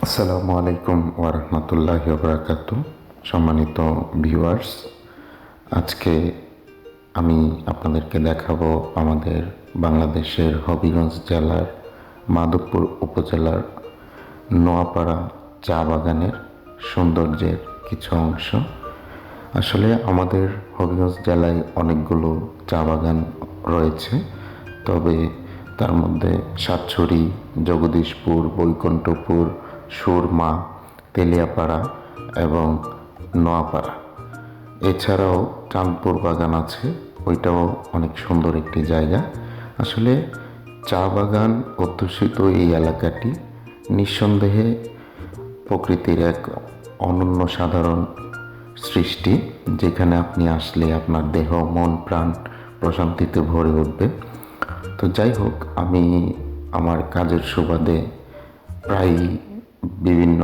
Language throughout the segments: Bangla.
আসসালামু আলাইকুম ওরহমতুল্লাহি ওবরাকাতু। সম্মানিত ভিউয়ার্স, আজকে আমি আপনাদেরকে দেখাবো আমাদের বাংলাদেশের হবিগঞ্জ জেলার মাধবপুর উপজেলার নোয়াপাড়া চা বাগানের সৌন্দর্যের কিছু অংশ। আসলে আমাদের হবিগঞ্জ জেলায় অনেকগুলো চা বাগান রয়েছে, তবে তার মধ্যে সাতছড়ি, জগদীশপুর, বৈকুণ্ঠপুর, সুরমা, তেলিয়াপাড়া এবং নোয়াপাড়া, এছাড়াও চাঁদপুর বাগান আছে, ওইটাও অনেক সুন্দর একটি জায়গা। আসলে চা বাগান অধ্যুষিত এই এলাকাটি নিঃসন্দেহে প্রকৃতির এক অনন্য সাধারণ সৃষ্টি, যেখানে আপনি আসলে আপনার দেহ, মন, প্রাণ প্রশান্তিতে ভরে উঠবে। তো যাই হোক, আমি আমার কাজের সুবাদে প্রায়ই বিভিন্ন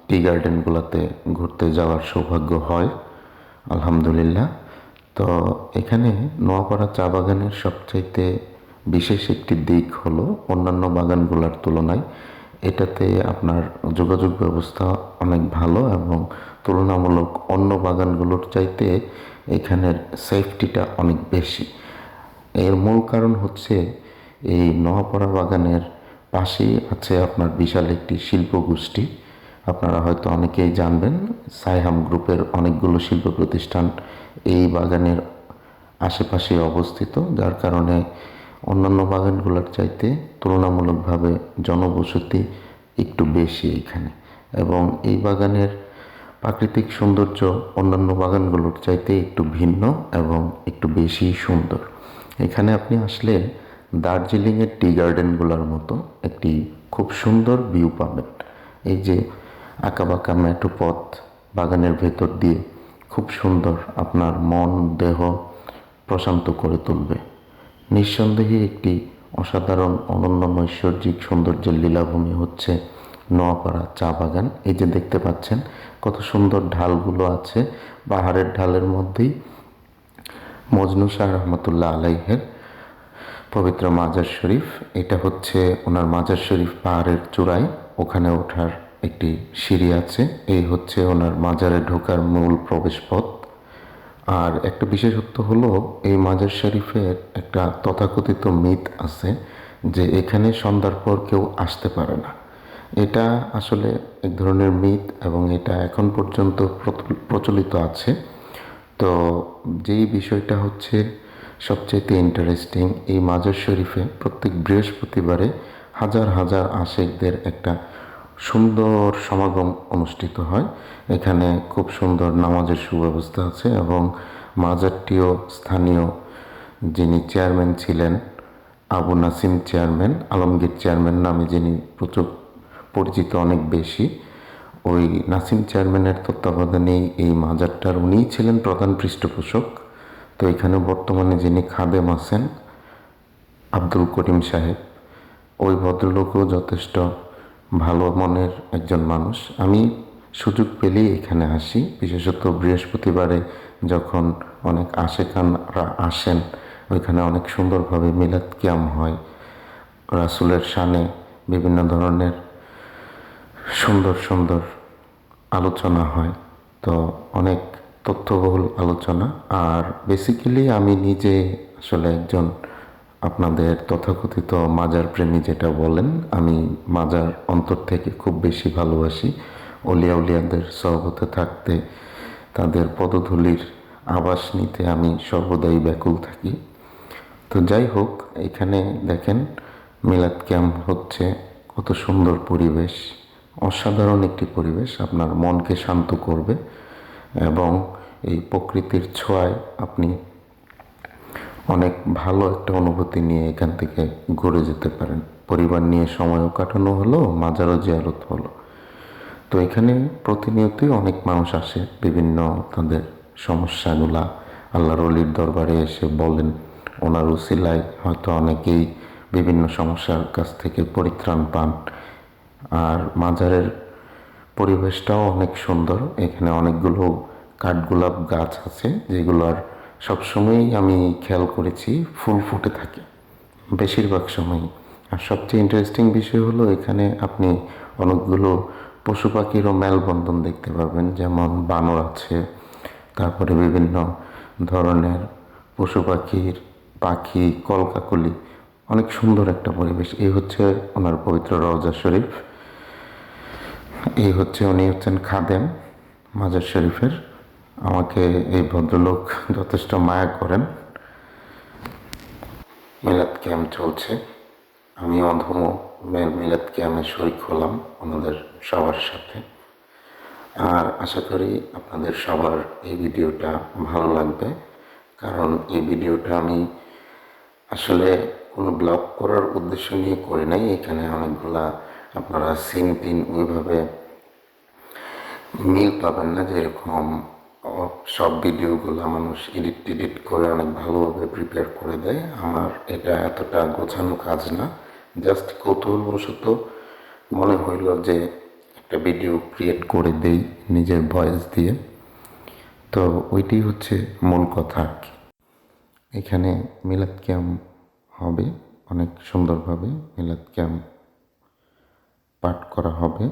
টি গার্ডেনগুলোতে ঘুরতে যাওয়ার সৌভাগ্য হয়, আলহামদুলিল্লাহ। তো এখানে নোয়াপাড়া চা বাগানের সবচাইতে বিশেষ একটি দিক হলো অন্যান্য বাগানগুলোর তুলনায় এটাতে আপনার যোগাযোগ ব্যবস্থা অনেক ভালো এবং তুলনামূলক অন্য বাগানগুলোর চাইতে এখানের সেফটিটা অনেক বেশি। এর মূল কারণ হচ্ছে এই নোয়াপাড়া বাগানের পাশেই আছে আপনার বিশাল একটি শিল্প গোষ্ঠী। আপনারা হয়তো অনেকেই জানবেন, সাইহাম গ্রুপের অনেকগুলো শিল্প প্রতিষ্ঠান এই বাগানের আশেপাশে অবস্থিত, যার কারণে অন্যান্য বাগানগুলোর চাইতে তুলনামূলকভাবে জনবসতি একটু বেশি এখানে। এবং এই বাগানের প্রাকৃতিক সৌন্দর্য অন্যান্য বাগানগুলোর চাইতে একটু ভিন্ন এবং একটু বেশি সুন্দর। এখানে আপনি আসলে দার্জিলিংয়ের টি গার্ডেনগুলোর মতো একটি খুব সুন্দর ভিউ পাবেন। এই যে আঁকাবাঁকা মেঠো পথ বাগানের ভেতর দিয়ে খুব সুন্দর আপনার মন, দেহ প্রশান্ত করে তুলবে। নিঃসন্দেহে একটি অসাধারণ অনন্য নৈসর্গিক সৌন্দর্যের লীলাভূমি হচ্ছে নোয়াপাড়া চা বাগান। এই যে দেখতে পাচ্ছেন কত সুন্দর ঢালগুলো আছে, পাহাড়ের ঢালের মধ্যেই মজনু শাহ রহমতুল্লাহ আলাইহের পবিত্র মাজার শরীফ। এটা হচ্ছে ওনার মাজার শরীফ পাহাড়ের চূড়ায়, ওখানে ওঠার একটি সিঁড়ি আছে। এই হচ্ছে ওনার মাজারে ঢোকার মূল প্রবেশ পথ। আর একটা বিশেষত্ব হলো এই মাজার শরীফের একটা তথাকথিত মিথ আছে যে এখানে সন্ধ্যার পর কেউ আসতে পারে না। এটা আসলে এক ধরনের মিথ এবং এটা এখন পর্যন্ত প্রচলিত আছে। তো যেই বিষয়টা হচ্ছে সবচেয়ে ইন্টারেস্টিং, এই মাজার শরীফে প্রত্যেক বৃহস্পতিবারে হাজার হাজার আশিকদের একটা সুন্দর সমাগম অনুষ্ঠিত হয়। এখানে খুব সুন্দর নামাজের সুব্যবস্থা আছে এবং মাজারটিও স্থানীয় যিনি চেয়ারম্যান ছিলেন, আবু নাসিম চেয়ারম্যান, আলমগীর চেয়ারম্যান নামে যিনি প্রচুর পরিচিত অনেক বেশি, ওই নাসিম চেয়ারম্যানের তত্ত্বাবধানেই এই মাজারটার উনিই ছিলেন প্রধান পৃষ্ঠপোষক। তো এখানে বর্তমানে যিনি খাদেম আছেন আব্দুল করিম সাহেব, ওই ভদ্রলোকও যথেষ্ট ভালো মনের একজন মানুষ। আমি সুযোগ পেলেই এখানে আসি, বিশেষত বৃহস্পতিবারে যখন অনেক আশেকানরা আসেন, ওইখানে অনেক সুন্দরভাবে মিলাদ কিয়াম হয়, রাসূলের শানে বিভিন্ন ধরনের সুন্দর সুন্দর আলোচনা হয়। তো অনেক তথ্যবহুল আলোচনা। আর বেসিক্যালি আমি নিজে আসলে একজন আপনাদের তথাকথিত মাজার প্রেমী যেটা বলেন, আমি মাজার অন্তর থেকে খুব বেশি ভালোবাসি। অলিয়া উলিয়াদের সহবতে থাকতে, তাদের পদধূলির আভাস নিতে আমি সর্বদাই ব্যাকুল থাকি। তো যাই হোক, এখানে দেখেন মিলাদ ক্যাম্প হচ্ছে, কত সুন্দর পরিবেশ, অসাধারণ একটি পরিবেশ, আপনার মনকে শান্ত করবে এবং এই প্রকৃতির ছোঁয়ায় আপনি অনেক ভালো একটা অনুভূতি নিয়ে এখান থেকে ঘুরে যেতে পারেন। পরিবার নিয়ে সময়ও কাটানো হলো, মাজারও জিয়ারত হলো। তো এখানে প্রতিনিয়তই অনেক মানুষ আসে, বিভিন্ন তাদের সমস্যাগুলা আল্লাহর ওলির দরবারে এসে বলেন। ওনার উসিলায় হয়তো অনেকেই বিভিন্ন সমস্যার কাছ থেকে পরিত্রাণ পান। আর মাজারের পরিবেশটাও অনেক সুন্দর। এখানে অনেকগুলো কাঠগোলাপ গাছ আছে, যেগুলোর সবসময়ই আমি খেয়াল করেছি ফুল ফুটে থাকে বেশিরভাগ সময়ই। আর সবচেয়ে ইন্টারেস্টিং বিষয় হলো এখানে আপনি অনেকগুলো পশু পাখিরও মেলবন্ধন দেখতে পাবেন, যেমন বানর আছে, তারপরে বিভিন্ন ধরনের পশু পাখি কলকাকলি, অনেক সুন্দর একটা পরিবেশ। এই হচ্ছে ওনার পবিত্র রওজা শরীফ। উনি হচ্ছেন খাদেম মাজার শরীফের। আমাকে এই ভদ্রলোক যথেষ্ট মায়া করেন। মিলাদ ক্যাম্প চলছে, আমি অধম মিলাদ ক্যাম্পে শরিক হলাম ওনাদের সবার সাথে। আর আশা করি আপনাদের সবার এই ভিডিওটা ভালো লাগবে, কারণ এই ভিডিওটা আমি আসলে কোনো ব্লগ করার উদ্দেশ্য নিয়ে করি নাই। এখানে অনেকগুলা আপনারা সিন টিন ওইভাবে মিল পাবেন না, যেরকম সব ভিডিওগুলো মানুষ এডিট করে অনেক ভালোভাবে প্রিপেয়ার করে দেয়। আমার এটা এতটা গোছানো কাজ না, জাস্ট কৌতূহলবশত মনে হইল যে একটা ভিডিও ক্রিয়েট করে দেই নিজের ভয়েস দিয়ে। তো ওইটি হচ্ছে মূল কথা আর কি। এখানে মিলাদ ক্যাম্প হবে, অনেক সুন্দরভাবে মিলাদ ক্যাম্প পাঠ করা হবে।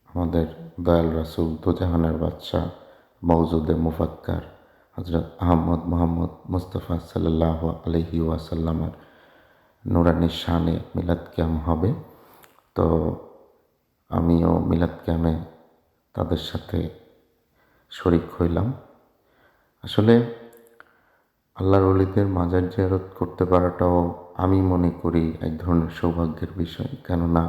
আমাদের দয়াল রাসূল দুজাহানের বাদশাহ মওজুদে মুফাক্কার হযরত আহমদ মুহাম্মদ মুস্তাফা সাল্লাল্লাহু আলাইহি ওয়াসাল্লামের নুরানি শানে মিলাদ ক্যাম্প হবে। তো আমিও মিলাদ ক্যাম্পে তাদের সাথে শরিক হইলাম। আসলে আল্লাহর ওলিদের মাজার জিয়ারত করতে পারাটাও আমি মনে করি এক ধরনের সৌভাগ্যের বিষয়। কেননা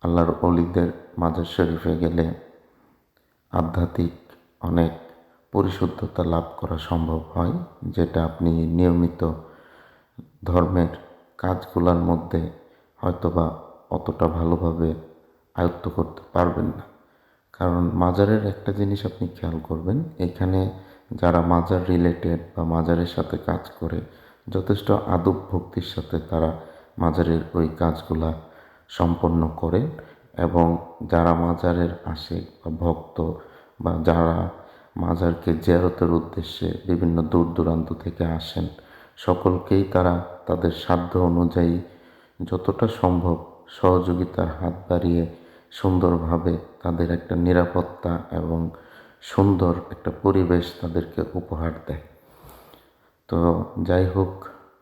আল্লাহর ওলিদের মাজার শরীফে গেলে আধ্যাত্মিক অনেক পরিশুদ্ধতা লাভ করা সম্ভব হয়, যেটা আপনি নিয়মিত ধর্মের কাজগুলোর মধ্যে হয়তোবা অতটা ভালোভাবে আয়ত্ত করতে পারবেন না। কারণ মাজারের একটা জিনিস আপনি খেয়াল করবেন, এখানে যারা মাজার রিলেটেড বা মাজারের সাথে কাজ করে যথেষ্ট আদব ভক্তির সাথে তারা মাজারের ওই কাজগুলা সম্পন্ন করেন। এবং যারা মাজারের আসে বা ভক্ত বা যারা মাজারকে জিয়ারতের উদ্দেশ্যে বিভিন্ন দূর দূরান্ত থেকে আসেন, সকলকেই তারা তাদের সাধ্য অনুযায়ী যতটা সম্ভব সহযোগিতার হাত বাড়িয়ে সুন্দরভাবে তাদের একটা নিরাপত্তা এবং সুন্দর একটা পরিবেশ তাদেরকে উপহার দেয়। তো যাই হোক,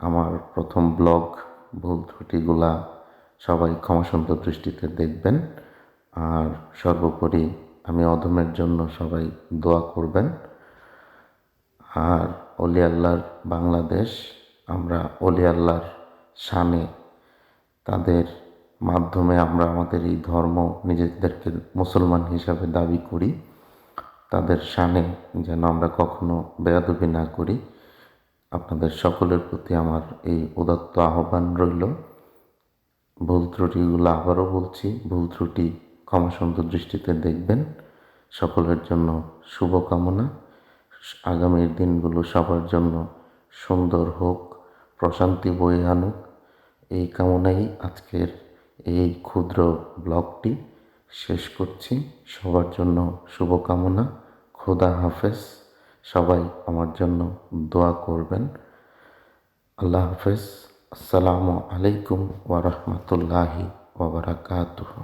আমার প্রথম ব্লগ, ভুল ত্রুটিগুলা সবাই ক্ষমাসুন্দর দৃষ্টিতে দেখবেন। আর সর্বোপরি আমি অধমের জন্য সবাই দোয়া করবেন। আর অলি আল্লাহর বাংলাদেশ, আমরা অলি আল্লাহর শানে তাদের মাধ্যমে আমরা আমাদের এই ধর্ম নিজেদেরকে মুসলমান হিসাবে দাবি করি। তাদের শানে যেন আমরা কখনো বেয়াদবি না করি। আপনাদের সকলের প্রতি আমার এই উদাত্ত আহ্বান রইল। ভুল ত্রুটিগুলো আবারও বলছি, ভুল ত্রুটি ক্ষমাসুন্দর দৃষ্টিতে দেখবেন। সকলের জন্য শুভকামনা। আগামীর দিনগুলো সবার জন্য সুন্দর হোক, প্রশান্তি বয়ে আনুক, এই কামনাই আজকের এই ক্ষুদ্র ব্লগটি শেষ করছি। সবার জন্য শুভকামনা। খোদা হাফেজ। সবাই আমার জন্য দোয়া করবেন। আল্লাহ হাফেজ। আসসালামু আলাইকুম ওয়া রাহমাতুল্লাহি ওয়া বারাকাতুহু।